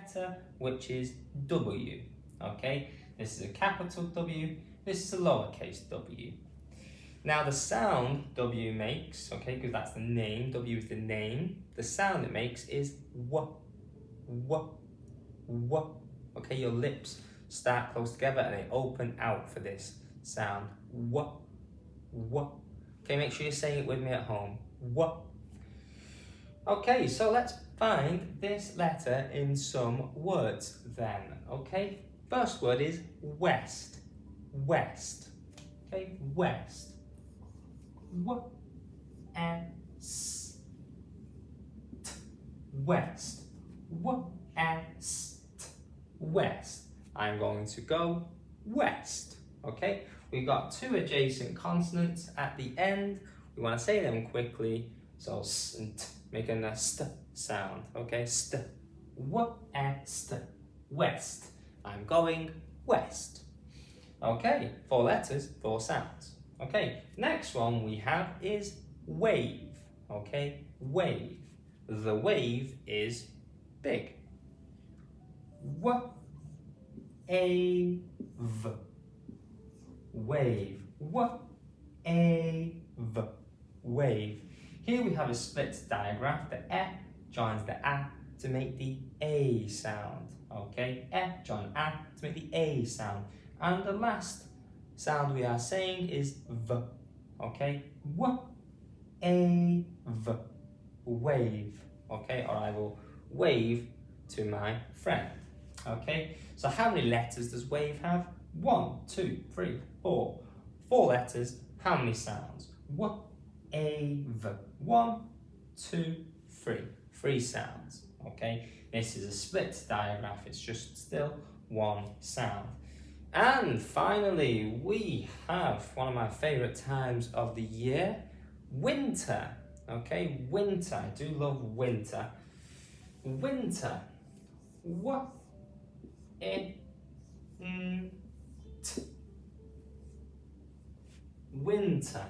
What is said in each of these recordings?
letter, which is W. Okay, this is a capital W, this is a lowercase w. Now the sound W makes, okay, because that's the name, W is the name, the sound it makes is W, W, W. Okay, your lips start close together and they open out for this sound. W, W. Okay, make sure you're saying it with me at home. W. Okay, so let's find this letter in some words then, okay? First word is west, west, okay, west. W-E-S-T, west, W-E-S-T, west. I'm going to go west, okay? We've got two adjacent consonants at the end. We want to say them quickly, so st, making a st sound, okay? St, W-E-S-T, west. I'm going west. Okay, 4 letters, 4 sounds. Okay, next one we have is wave. Okay, wave. The wave is big. W-A-V. Wave. W-A-V. Wave. Here we have a split digraph. The E joins the A to make the A sound. Okay, E join A to make the A sound. And the last sound we are saying is V. Okay, W-A-V. Wave. Okay, or I will wave to my friend. Okay, so how many letters does wave have? 1, 2, 3, 4. 4 letters, how many sounds? W-A-V. 1, 2, 3. 3 sounds. Okay, this is a split digraph, it's just still 1 sound. And finally, we have one of my favourite times of the year, winter. Okay, winter. I do love winter. Winter. W-I-N-T. Winter.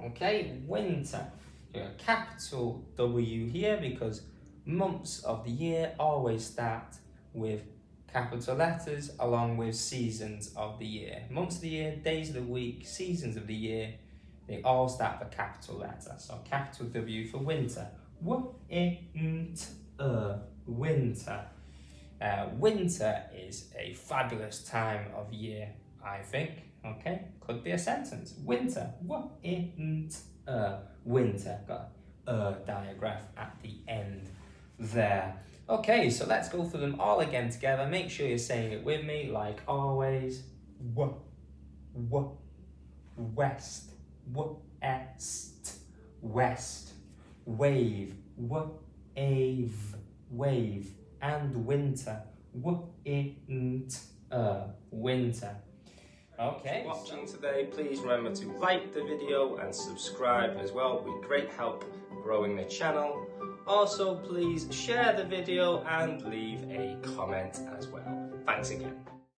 Okay, winter. You got a capital W here because months of the year always start with capital letters along with seasons of the year. Months of the year, days of the week, seasons of the year, they all start with a capital letter. So capital W for winter. W-I-N-T-E, winter. Winter is a fabulous time of year, I think. Okay, could be a sentence. Winter. W-I-N-T-E, winter. Got a digraph at the end there. Okay, so let's go through them all again together. Make sure you're saying it with me, like always. West, W-E-S-T, west. Wave, W-A-V, wave. And winter, W-I-N-T-E, winter. Okay, so watching today, please remember to like the video and subscribe as well. It would be great help growing the channel. Also, please share the video and leave a comment as well. Thanks again.